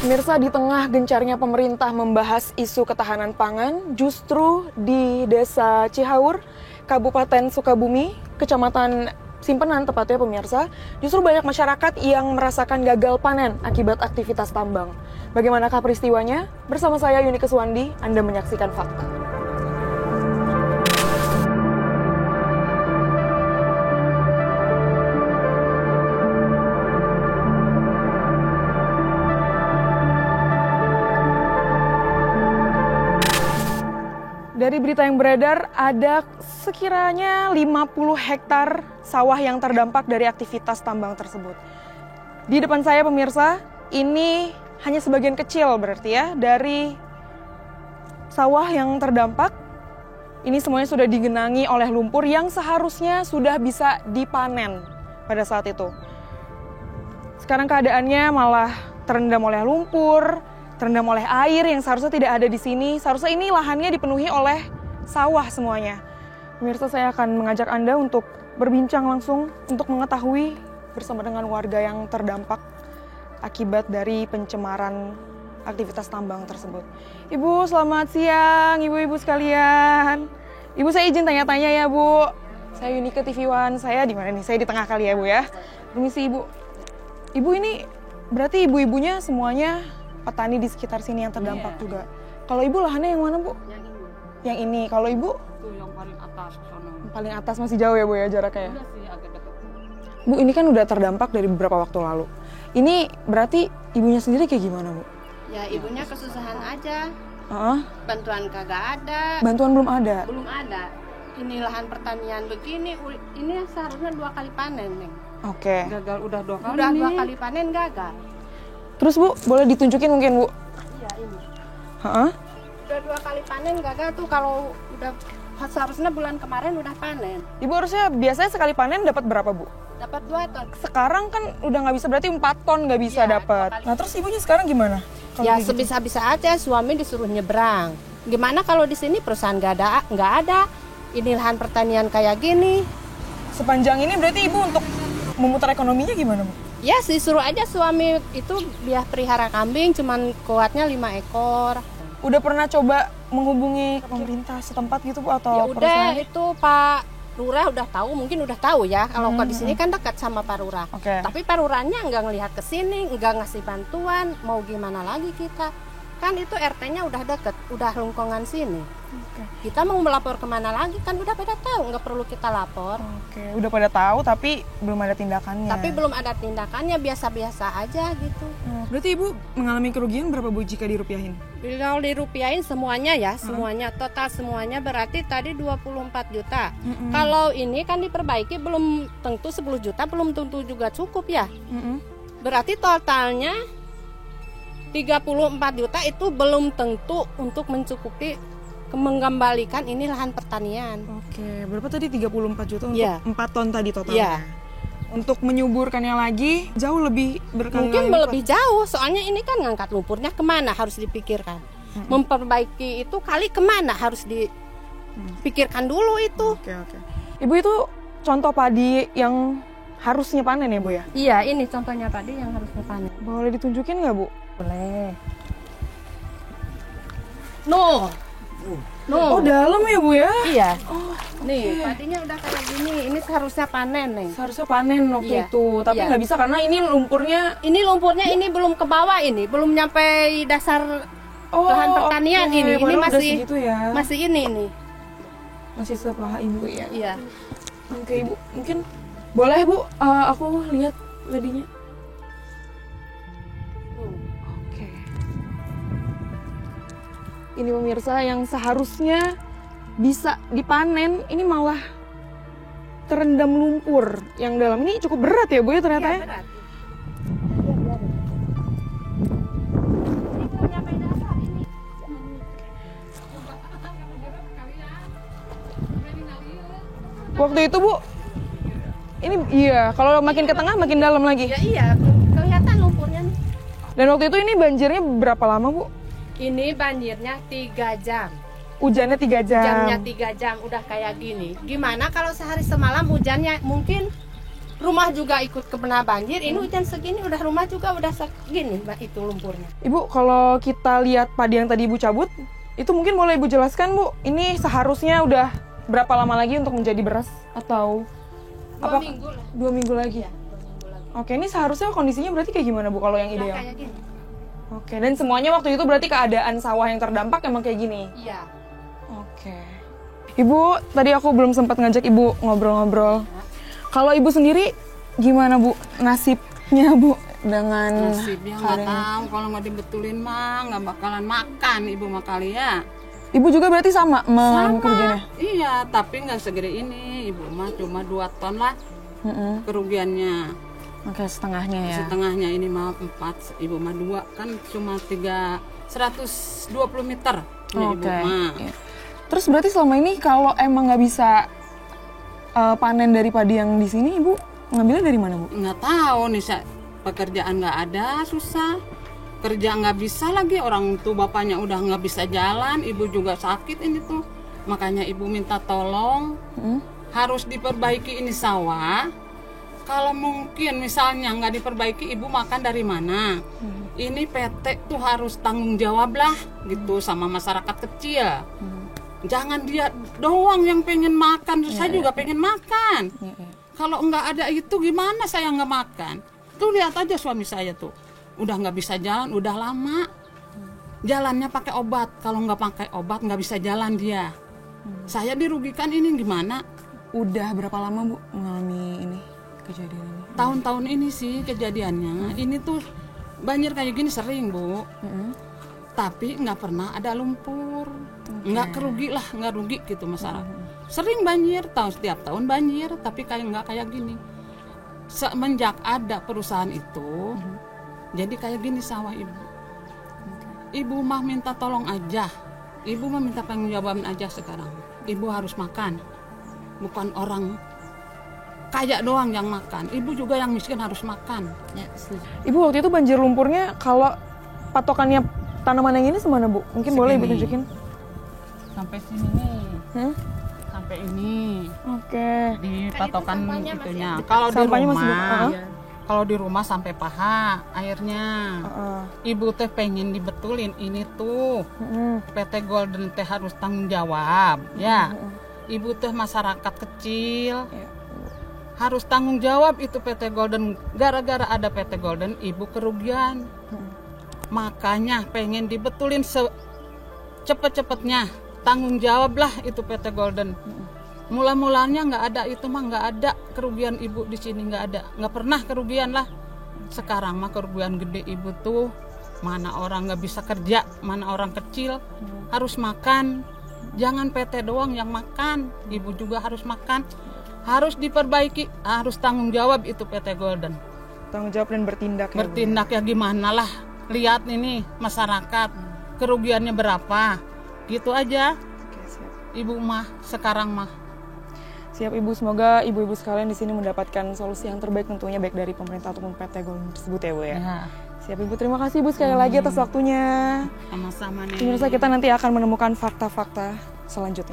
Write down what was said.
Pemirsa, di tengah gencarnya pemerintah membahas isu ketahanan pangan, justru di Desa Cihaur, Kabupaten Sukabumi, Kecamatan Simpenan tepatnya pemirsa, justru banyak masyarakat yang merasakan gagal panen akibat aktivitas tambang. Bagaimanakah peristiwanya? Bersama saya Yuni Keswandi, Anda menyaksikan Fakta. Dari berita yang beredar, ada sekiranya 50 hektar sawah yang terdampak dari aktivitas tambang tersebut. Di depan saya pemirsa, ini hanya sebagian kecil berarti ya, dari sawah yang terdampak. Ini semuanya sudah digenangi oleh lumpur yang seharusnya sudah bisa dipanen pada saat itu. Sekarang keadaannya malah terendam oleh lumpur, terendam oleh air yang seharusnya tidak ada di sini. Seharusnya ini lahannya dipenuhi oleh sawah semuanya. Pemirsa, saya akan mengajak Anda untuk berbincang langsung untuk mengetahui bersama dengan warga yang terdampak akibat dari pencemaran aktivitas tambang tersebut. Ibu, selamat siang, ibu-ibu sekalian. Ibu, saya izin tanya-tanya ya, Bu. Saya Yunike TV One. Saya di mana nih? Saya di tengah kali ya, Bu ya. Permisi, Ibu. Ibu, ini berarti ibu-ibunya semuanya petani di sekitar sini yang terdampak juga. Kalau ibu lahannya yang mana, Bu? Yang ini. Yang ini. Kalau ibu? Itu yang paling atas sana. Paling atas, masih jauh ya, Bu ya jaraknya ya? Udah sih agak dekat. Bu, ini kan udah terdampak dari beberapa waktu lalu. Ini berarti ibunya sendiri kayak gimana, Bu? Ya ibunya kesusahan aja. Bantuan kagak ada. Bantuan belum ada? Belum ada. Ini lahan pertanian begini, ini seharusnya 2 kali panen, Neng. Oke. Gagal udah 2 kali. Udah 2 kali panen gagal. Terus, Bu, boleh ditunjukin mungkin, Bu? Iya, ini. Heeh. Udah 2 kali panen gagal tuh, kalau udah seharusnya bulan kemarin udah panen. Ibu harusnya biasanya sekali panen dapat berapa, Bu? Dapat 2 ton. Sekarang kan udah nggak bisa, berarti 4 ton nggak bisa Iya, dapat. 2 kali. Nah, terus ibunya sekarang gimana? Kalau Ya kayak gitu? sebisa-bisa aja, suami disuruh nyebrang. Gimana kalau di sini perusahaan nggak ada? Ini lahan pertanian kayak gini. Sepanjang ini berarti ibu untuk memutar ekonominya gimana, Bu? Ya disuruh aja suami itu biar pelihara kambing, cuman kuatnya 5 ekor. Udah pernah coba menghubungi pemerintah setempat gitu, Bu, atau Ya udah perusahaan? itu Pak Lurah udah tahu, mungkin udah tahu ya. Kalau di sini kan dekat sama Pak Lurah. Oke. Tapi Pak Lurahnya nggak ngelihat ke sini, nggak ngasih bantuan. Mau gimana lagi kita? Kan itu RT-nya udah deket, udah lingkungan sini. Oke. Kita mau melapor kemana lagi? Kan udah pada tahu, nggak perlu kita lapor. Oke, udah pada tahu tapi belum ada tindakannya. Tapi belum ada tindakannya, biasa-biasa aja gitu. Berarti ibu mengalami kerugian berapa, Bu, jika dirupiahin? Kalau dirupiahin semuanya ya, semuanya total semuanya berarti tadi 24 juta. Kalau ini kan diperbaiki belum tentu 10 juta, belum tentu juga cukup ya. Berarti totalnya 34 juta itu belum tentu untuk mencukupi mengembalikan ini lahan pertanian. Oke, berapa tadi 34 juta untuk Iya. 4 ton tadi totalnya? Iya. Untuk menyuburkannya lagi jauh lebih berkali-kali Mungkin lipat. lebih jauh, soalnya ini kan ngangkat lumpurnya kemana harus dipikirkan. Memperbaiki itu kali kemana harus dipikirkan dulu itu. Oke. Ibu itu contoh padi yang harusnya panen ya, Bu ya? Iya, ini contohnya tadi yang harus dipanen. Boleh ditunjukin nggak, Bu? Boleh. No. Oh, dalam ya, Bu ya? Iya. Nih, padinya udah kayak gini. Ini seharusnya panen, Neng. Seharusnya panen waktu Iya. itu, tapi Iya. nggak bisa karena ini lumpurnya. Ini lumpurnya ini belum ke bawah ini, belum nyampe dasar lahan pertanian oke. ini. Ini Baru udah masih segitu ya. masih ini. Masih sepaha Ibu ya. Iya. Oke, Ibu, mungkin boleh, Bu, aku lihat padinya. Oke. Ini pemirsa yang seharusnya bisa dipanen, ini malah terendam lumpur yang dalam. Ini cukup berat ya, Bu ya ternyata ya? Berat. Ini belum nyampe dasar ini. Waktu itu, Bu, ini iya, kalau makin ke tengah makin dalam lagi. Ya iya, kelihatan lumpurnya nih. Dan waktu itu ini banjirnya berapa lama, Bu? Ini banjirnya 3 jam. Hujannya 3 jam. Jamnya 3 jam udah kayak gini. Gimana kalau sehari semalam hujannya mungkin rumah juga ikut kena banjir. Ini hujan segini udah rumah juga udah segini Mbak, itu lumpurnya. Ibu, kalau kita lihat padi yang tadi Ibu cabut, itu mungkin boleh Ibu jelaskan Bu, ini seharusnya udah berapa lama lagi untuk menjadi beras atau 2 minggu lah. 2 minggu lagi? Iya, 2 minggu lagi. Oke, ini seharusnya kondisinya berarti kayak gimana Bu kalau yang Ya, ideal? kayak gini. Oke, dan semuanya waktu itu berarti keadaan sawah yang terdampak emang kayak gini? Iya. Oke. Ibu, tadi aku belum sempat ngajak Ibu ngobrol-ngobrol. Kalau Ibu sendiri gimana Bu nasibnya Bu dengan nasibnya nggak tahu, kalau nggak dibetulin mah nggak bakalan makan ibu mah kali ya. Ibu juga berarti sama mengalami Sama, kerugiannya? iya, tapi nggak segede ini. Ibu mah cuma 2 ton lah kerugiannya. Oke, setengahnya ya. Setengahnya ini mah 4, ibu mah 2, kan cuma 120 meter punya ibu mah. Iya. Terus berarti selama ini kalau emang nggak bisa panen dari padi yang di sini, Ibu ngambilnya dari mana, Bu? Nggak tahu nih, pekerjaan nggak ada, susah. Kerja nggak bisa lagi, orang tuh bapaknya udah nggak bisa jalan, ibu juga sakit ini tuh. Makanya ibu minta tolong, harus diperbaiki ini sawah. Kalau mungkin misalnya nggak diperbaiki, ibu makan dari mana? Ini PT tuh harus tanggung jawab lah gitu sama masyarakat kecil. Jangan dia doang yang pengen makan, saya juga pengen makan. Kalau nggak ada itu gimana saya nggak makan? Tuh lihat aja suami saya tuh, udah nggak bisa jalan, udah lama. Jalannya pakai obat, kalau nggak pakai obat nggak bisa jalan dia. Saya dirugikan ini gimana? Udah berapa lama, Bu, mengalami ini kejadian ini? Tahun-tahun ini sih kejadiannya. Ini tuh banjir kayak gini sering, Bu. Tapi nggak pernah ada lumpur. Nggak kerugi lah, nggak rugi gitu masyarakat. Sering banjir, setiap tahun banjir, tapi nggak kayak gini. Semenjak ada perusahaan itu, jadi kayak gini sawah ibu. Ibu mah minta tolong aja. Ibu mah minta tanggung-jawaban aja sekarang. Ibu harus makan. Bukan orang kaya doang yang makan. Ibu juga yang miskin harus makan. Ya, Ibu waktu itu banjir lumpurnya, kalau patokannya tanaman yang ini semana, Bu? Mungkin boleh Ibu tunjukin? Sampai sini nih. Sampai ini. Oke. Di patokan sampahnya itunya. masih Kalau di Sampahnya masih rumah, banyak. kalau di rumah sampai paha airnya. Ibu teh pengen dibetulin ini tuh. PT Golden teh harus tanggung jawab, ya. Ibu teh masyarakat kecil. Harus tanggung jawab itu PT Golden. Gara-gara ada PT Golden, ibu kerugian. Makanya pengen dibetulin cepet-cepetnya. Tanggung jawab lah itu PT Golden. Mula-mulanya nggak ada itu mah, nggak ada kerugian ibu di sini, nggak pernah kerugian lah. Sekarang mah kerugian gede ibu tuh, mana orang nggak bisa kerja, mana orang kecil harus makan. Jangan PT doang yang makan, ibu juga harus makan. Harus diperbaiki, harus tanggung jawab itu PT Golden. Tanggung jawab dan bertindak. Bertindak ya gimana lah. Lihat ini masyarakat kerugiannya berapa, gitu aja. Oke, siap. Ibu mah sekarang mah. Siap Ibu, semoga ibu-ibu sekalian di sini mendapatkan solusi yang terbaik tentunya baik dari pemerintah ataupun PT Golden tersebut ya Bu ya. Ya, Siap Ibu, terima kasih Ibu sekali lagi atas waktunya. sama-sama nih. Pemirsa, kita nanti akan menemukan fakta-fakta selanjutnya.